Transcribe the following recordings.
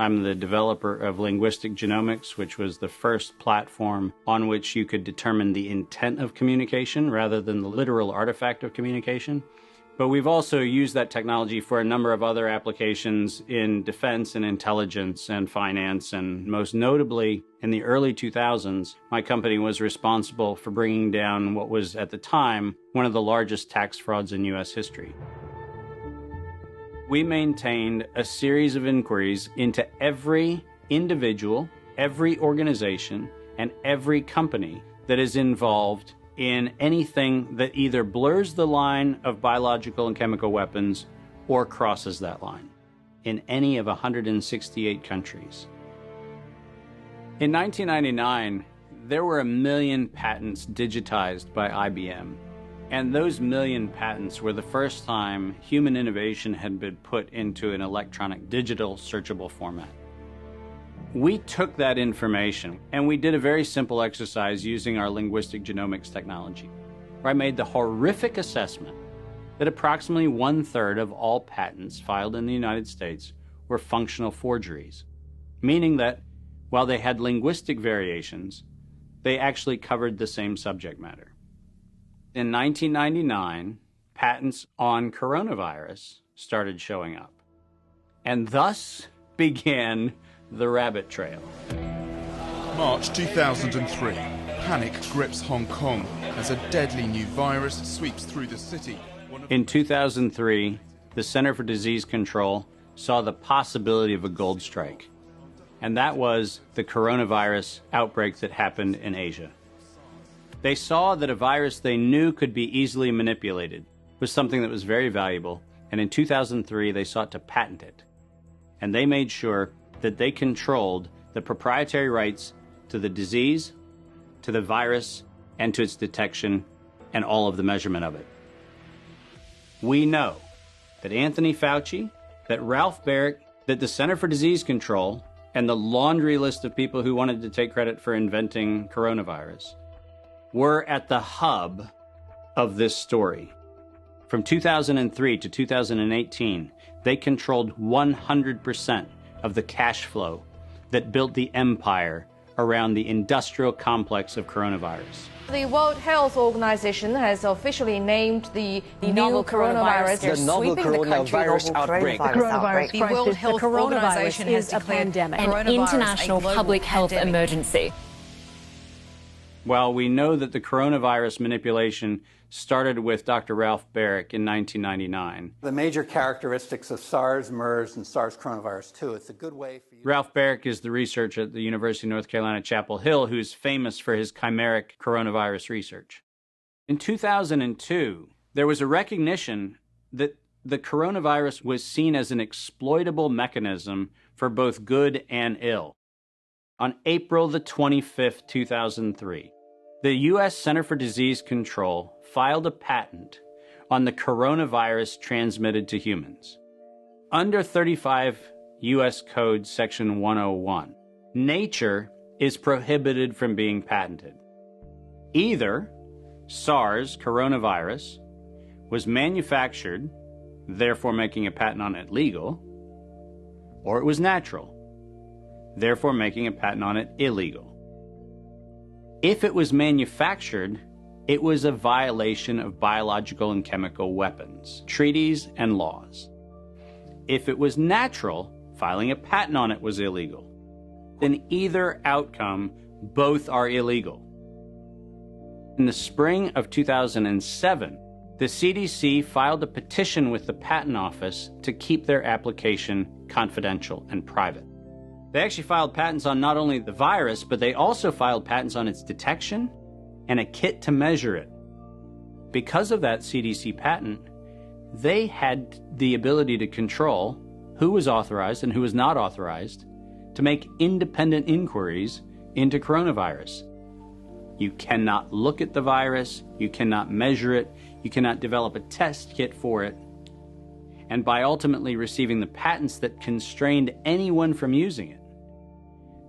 I'm the developer of Linguistic Genomics, which was the first platform on which you could determine the intent of communication rather than the literal artifact of communication. But we've also used that technology for a number of other applications in defense and intelligence and finance, and most notably, in the early 2000s, my company was responsible for bringing down what was, at the time, one of the largest tax frauds in U.S. history. We maintained a series of inquiries into every individual, every organization, and every company that is involved in anything that either blurs the line of biological and chemical weapons or crosses that line in any of 168 countries. In 1999, there were 1 million patents digitized by IBM, and those 1 million patents were the first time human innovation had been put into an electronic digital searchable format. We took that information and we did a very simple exercise using our linguistic genomics technology, where I made the horrific assessment that approximately 1/3 of all patents filed in the United States were functional forgeries, meaning that while they had linguistic variations, they actually covered the same subject matter. In 1999, patents on coronavirus started showing up, and thus began the rabbit trail. March 2003. Panic grips Hong Kong as a deadly new virus sweeps through the city. In 2003, the Center for Disease Control saw the possibility of a gold strike, and that was the coronavirus outbreak that happened in Asia. They saw that a virus they knew could be easily manipulated was something that was very valuable, and in 2003 they sought to patent it. And they made sure that they controlled the proprietary rights to the disease, to the virus, and to its detection, and all of the measurement of it. We know that Anthony Fauci, that Ralph Baric, that the Center for Disease Control, and the laundry list of people who wanted to take credit for inventing coronavirus were at the hub of this story. From 2003 to 2018, they controlled 100% of the cash flow that built the empire around the industrial complex of coronavirus. The World Health Organization has officially named the novel coronavirus the novel coronavirus outbreak. The World Health Organization is a pandemic, an international public health emergency. While we know that the coronavirus manipulation started with Dr. Ralph Baric in 1999. The major characteristics of SARS, MERS, and SARS coronavirus 2, it's a good way for you... Ralph Baric is the researcher at the University of North Carolina, Chapel Hill, who's famous for his chimeric coronavirus research. In 2002, there was a recognition that the coronavirus was seen as an exploitable mechanism for both good and ill. On April the 25th, 2003, the U.S. Center for Disease Control filed a patent on the coronavirus transmitted to humans. Under 35 U.S. Code Section 101, nature is prohibited from being patented. Either SARS coronavirus was manufactured, therefore making a patent on it legal, or it was natural, therefore making a patent on it illegal. If it was manufactured, it was a violation of biological and chemical weapons, treaties, and laws. If it was natural, filing a patent on it was illegal. In either outcome, both are illegal. In the spring of 2007, the CDC filed a petition with the Patent Office to keep their application confidential and private. They actually filed patents on not only the virus, but they also filed patents on its detection and a kit to measure it. Because of that CDC patent, they had the ability to control who was authorized and who was not authorized to make independent inquiries into coronavirus. You cannot look at the virus, you cannot measure it, you cannot develop a test kit for it. And by ultimately receiving the patents that constrained anyone from using it,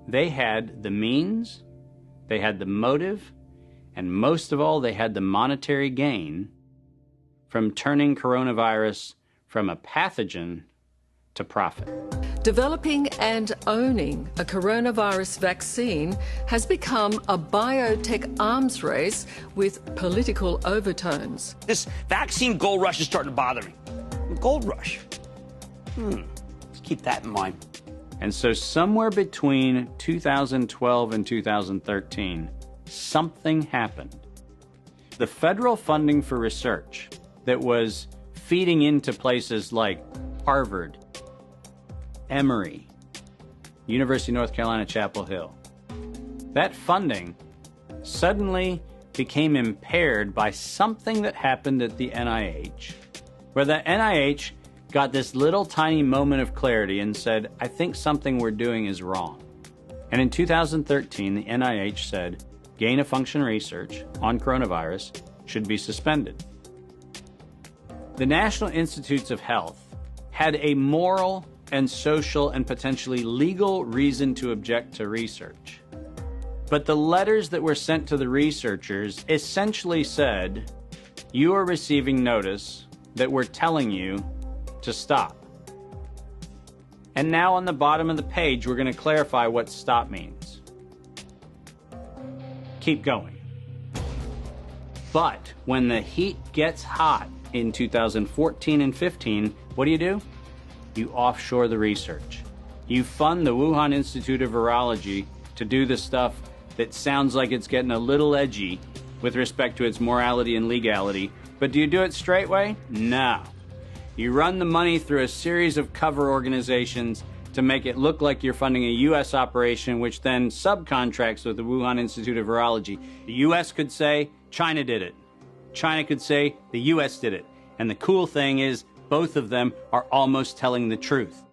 they had the means, they had the motive, and most of all, they had the monetary gain from turning coronavirus from a pathogen to profit. Developing and owning a coronavirus vaccine has become a biotech arms race with political overtones. This vaccine gold rush is starting to bother me. Gold rush. Let's keep that in mind. And so somewhere between 2012 and 2013, something happened. The federal funding for research that was feeding into places like Harvard, Emory, University of North Carolina, Chapel Hill, that funding suddenly became impaired by something that happened at the NIH, where the NIH got this little tiny moment of clarity and said, I think something we're doing is wrong. And in 2013, the NIH said, gain-of-function research on coronavirus should be suspended. The National Institutes of Health had a moral and social and potentially legal reason to object to research. But the letters that were sent to the researchers essentially said, you are receiving notice that we're telling you to stop. And now on the bottom of the page, we're going to clarify what stop means. Keep going. But when the heat gets hot in 2014 and 15, what do? You offshore the research. You fund the Wuhan Institute of Virology to do the stuff that sounds like it's getting a little edgy with respect to its morality and legality. But do you do it straight way? No. You run the money through a series of cover organizations to make it look like you're funding a U.S. operation, which then subcontracts with the Wuhan Institute of Virology. The U.S. could say, China did it. China could say, the U.S. did it. And the cool thing is, both of them are almost telling the truth.